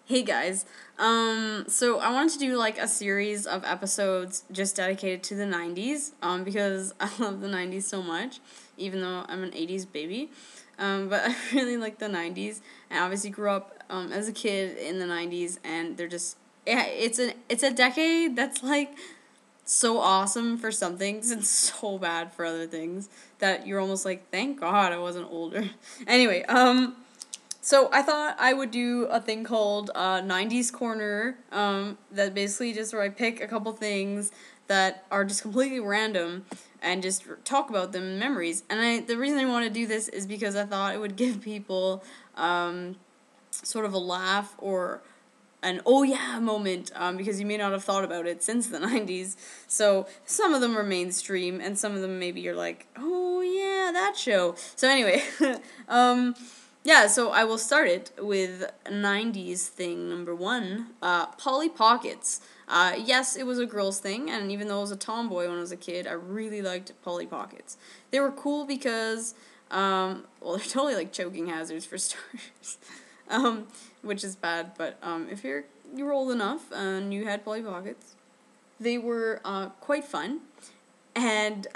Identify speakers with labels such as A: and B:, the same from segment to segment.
A: Hey guys. So I wanted to do like a series of episodes just dedicated to the 90s, because I love the 90s so much, even though I'm an 80s baby. But I really like the 90s. I obviously grew up as a kid in the 90s, and they're just yeah, it's a decade that's like so awesome for some things and so bad for other things that you're almost like, thank God I wasn't older. Anyway, so I thought I would do a thing called 90s Corner, that basically just where I pick a couple things that are just completely random and just talk about them in memories. And the reason I want to do this is because I thought it would give people sort of a laugh or an oh yeah moment, because you may not have thought about it since the 90s. So some of them are mainstream and some of them maybe you're like, oh yeah, that show. So anyway, yeah, so I will start it with 90s thing number one, Polly Pockets. Yes, it was a girl's thing, and even though I was a tomboy when I was a kid, I really liked Polly Pockets. They were cool because, well, they're totally like choking hazards for starters. Which is bad, but if you were old enough and you had Polly Pockets, they were quite fun. And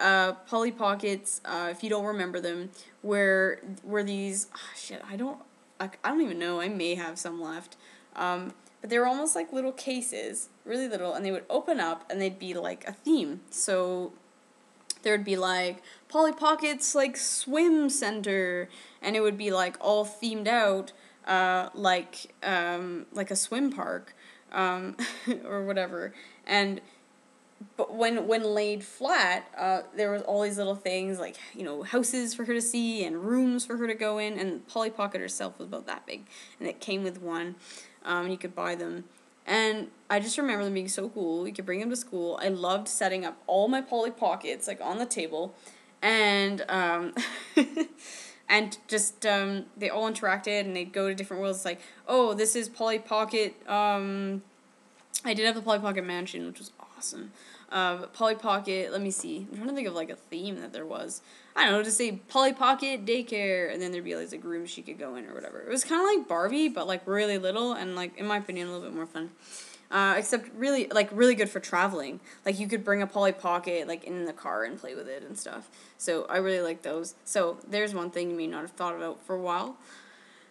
A: Polly Pockets, if you don't remember them, were these shit. I don't even know. I may have some left. But they were almost like little cases, really little, and they would open up and they'd be like a theme. So there would be like Polly Pockets like swim center, and it would be like all themed out, like a swim park, or whatever. And but when laid flat, there was all these little things like, houses for her to see and rooms for her to go in, and Polly Pocket herself was about that big, and it came with one, and you could buy them. And I just remember them being so cool. You could bring them to school. I loved setting up all my Polly Pockets like on the table, and and just they all interacted and they'd go to different worlds. It's like, oh, this is Polly Pocket. I did have the Polly Pocket Mansion, which was awesome. Polly Pocket, let me see. I'm trying to think of like a theme that there was. I don't know, just say Polly Pocket Daycare, and then there'd be like rooms she could go in or whatever. It was kind of like Barbie, but like really little, and like in my opinion a little bit more fun. Except really good for traveling. Like you could bring a Polly Pocket like in the car and play with it and stuff. So I really like those. So there's one thing you may not have thought about for a while.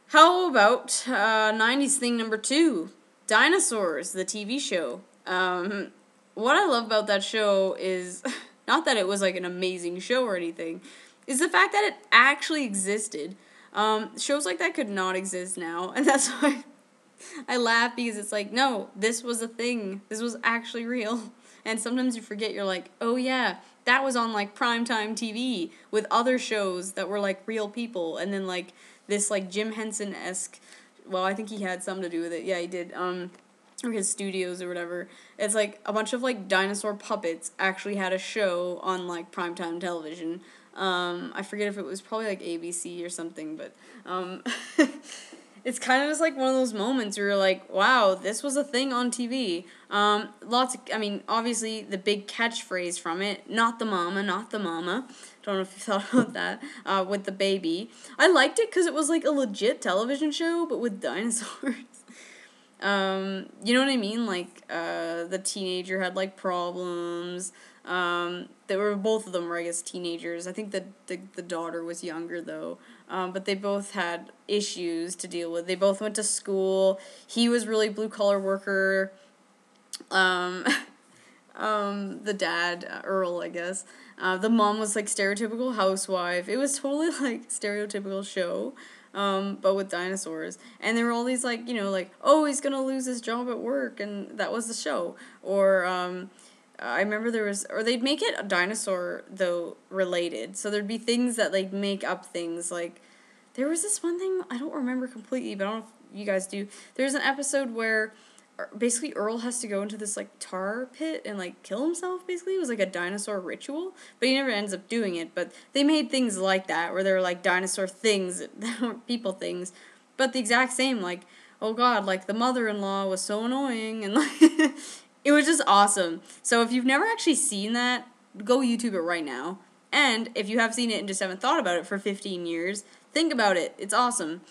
A: How about 90s thing number two? Dinosaurs, the TV show. What I love about that show is not that it was like an amazing show or anything, is the fact that it actually existed. Shows like that could not exist now, and that's why I laugh, because it's like, no, this was a thing. This was actually real. And sometimes you forget, you're like, oh yeah, that was on like primetime TV with other shows that were like real people, and then like this like Jim Henson-esque, well, I think he had something to do with it. Yeah, he did. Or his studios or whatever. It's like a bunch of like dinosaur puppets actually had a show on like primetime television. I forget if it was probably like ABC or something, but it's kind of just like one of those moments where you're like, wow, this was a thing on TV. Obviously the big catchphrase from it, not the mama, not the mama. Don't know if you thought about that, with the baby. I liked it because it was like a legit television show, but with dinosaurs. You know what I mean? Like, the teenager had, like, problems. Both of them were, I guess, teenagers. I think the daughter was younger, though. But they both had issues to deal with. They both went to school. He was really blue-collar worker. The dad, Earl, I guess. The mom was, like, stereotypical housewife. It was totally, like, stereotypical show. But with dinosaurs. And there were all these, like, oh, he's gonna lose his job at work, and that was the show. Or, I remember or they'd make it a dinosaur, though, related. So there'd be things that, like, make up things, like, there was this one thing, I don't remember completely, but I don't know if you guys do. There's an episode where basically Earl has to go into this like tar pit and like kill himself. Basically, it was like a dinosaur ritual, but he never ends up doing it. But they made things like that where there were like dinosaur things that weren't people things, but the exact same. Like, oh god, like the mother-in-law was so annoying, and like it was just awesome. So if you've never actually seen that, go YouTube it right now. And if you have seen it and just haven't thought about it for 15 years, think about it. It's awesome.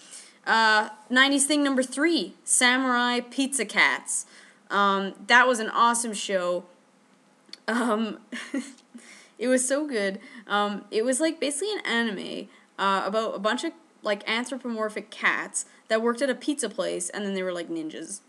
A: '90s thing number 3, Samurai Pizza Cats. That was an awesome show. Um, it was so good. It was like basically an anime about a bunch of like anthropomorphic cats that worked at a pizza place, and then they were like ninjas.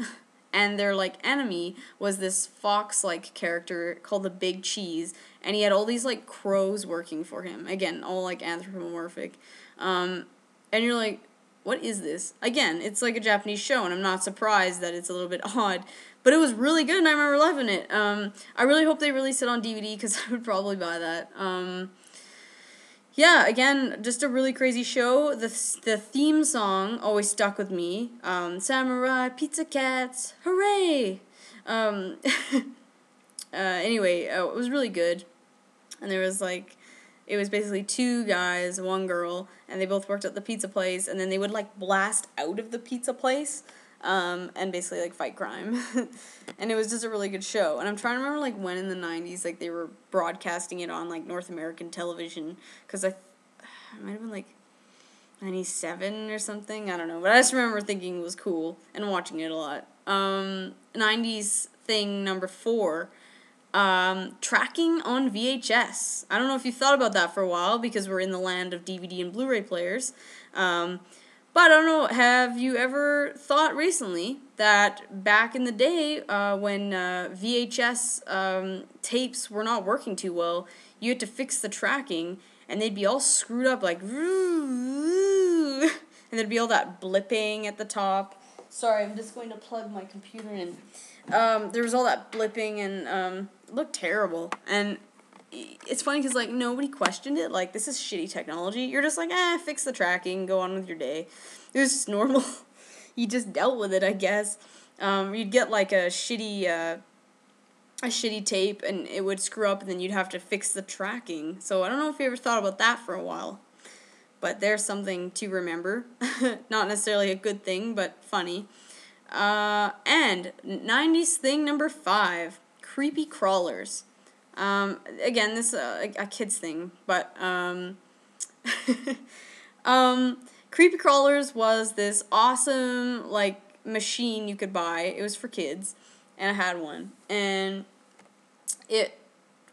A: And their like enemy was this fox like character called the Big Cheese, and he had all these like crows working for him. Again, all like anthropomorphic. And you're like, what is this? Again, it's like a Japanese show, and I'm not surprised that it's a little bit odd. But it was really good, and I remember loving it. I really hope they release it on DVD, because I would probably buy that. Yeah, again, just a really crazy show. The theme song always stuck with me. Samurai Pizza Cats, hooray! Anyway, it was really good. And there was like, it was basically 2 guys, 1 girl, and they both worked at the pizza place, and then they would like blast out of the pizza place, and basically like fight crime. And it was just a really good show. And I'm trying to remember like when in the 90s like they were broadcasting it on like North American television, because it might have been like 97 or something, I don't know, but I just remember thinking it was cool and watching it a lot. 90s thing number 4, tracking on VHS. I don't know if you thought about that for a while, because we're in the land of DVD and Blu-ray players. But I don't know, have you ever thought recently that back in the day, when VHS tapes were not working too well, you had to fix the tracking, and they'd be all screwed up, like, and there'd be all that blipping at the top. Sorry, I'm just going to plug my computer in. There was all that blipping, and it looked terrible. And it's funny because, like, nobody questioned it. Like, this is shitty technology. You're just like, fix the tracking, go on with your day. It was just normal. You just dealt with it, I guess. You'd get, like, a shitty tape, and it would screw up, and then you'd have to fix the tracking. So I don't know if you ever thought about that for a while. But there's something to remember. Not necessarily a good thing, but funny. And 90s thing number 5, creepy crawlers. Again, this is a kid's thing, but creepy crawlers was this awesome like machine you could buy. It was for kids, and I had one, and it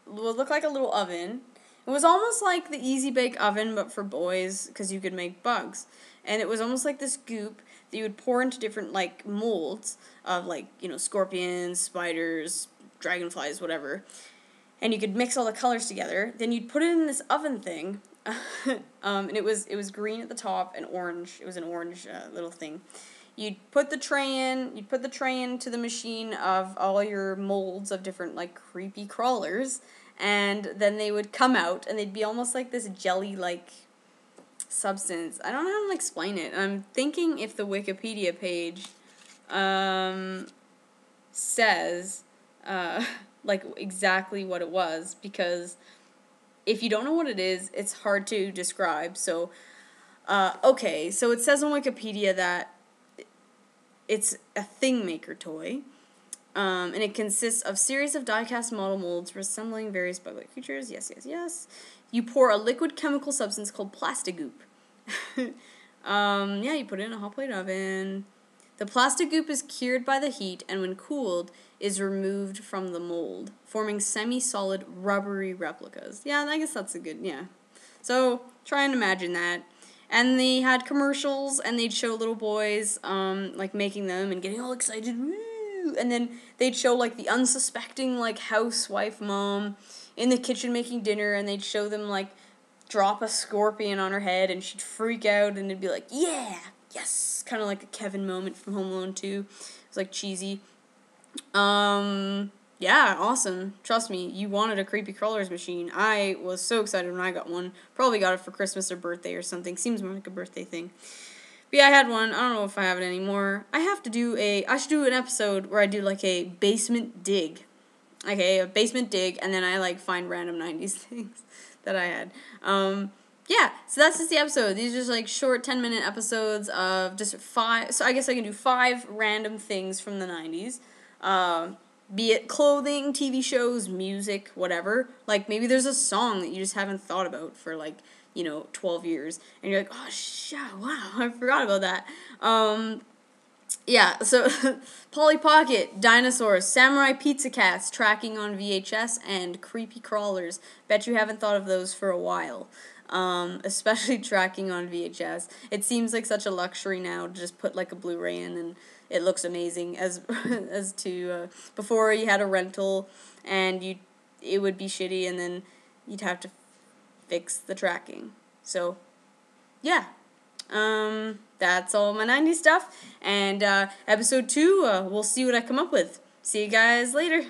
A: would look like a little oven. It was almost like the Easy Bake Oven, but for boys, because you could make bugs. And it was almost like this goop that you would pour into different like molds of like, scorpions, spiders, dragonflies, whatever. And you could mix all the colors together. Then you'd put it in this oven thing, and it was green at the top and orange. It was an orange little thing. You'd put the tray in. You'd put the tray into the machine of all your molds of different like creepy crawlers, and then they would come out, and they'd be almost like this jelly like substance. I don't know how to explain it. I'm thinking if the Wikipedia page says like exactly what it was, because if you don't know what it is, it's hard to describe. So okay, so it says on Wikipedia that it's a thing maker toy, and it consists of series of die-cast model molds resembling various bug-like creatures. Yes. You pour a liquid chemical substance called plastigoop. Yeah, you put it in a hot plate oven. The plastic goop is cured by the heat, and when cooled, is removed from the mold, forming semi-solid rubbery replicas. Yeah, I guess that's a good, yeah. So, try and imagine that. And they had commercials, and they'd show little boys, like, making them and getting all excited. Woo! And then they'd show, like, the unsuspecting, like, housewife mom in the kitchen making dinner, and they'd show them, like, drop a scorpion on her head, and she'd freak out, and it'd be like, yeah! Yes, kind of like a Kevin moment from Home Alone 2. It's like cheesy. Yeah, awesome. Trust me, you wanted a creepy crawlers machine. I was so excited when I got one. Probably got it for Christmas or birthday or something. Seems more like a birthday thing. But yeah, I had one. I don't know if I have it anymore. I should do an episode where I do like a basement dig. Okay, a basement dig, and then I like find random 90s things that I had. Yeah, so that's just the episode. These are just like short 10-minute episodes of just 5. So I guess I can do 5 random things from the 90s. Be it clothing, TV shows, music, whatever. Like maybe there's a song that you just haven't thought about for like 12 years. And you're like, oh, shit, wow, I forgot about that. Yeah, so Polly Pocket, dinosaurs, samurai pizza cats, tracking on VHS, and creepy crawlers. Bet you haven't thought of those for a while. Especially tracking on VHS. It seems like such a luxury now to just put like a Blu-ray in, and it looks amazing. As to before, you had a rental and it would be shitty, and then you'd have to fix the tracking. So yeah. That's all my 90s stuff. And episode 2, we'll see what I come up with. See you guys later.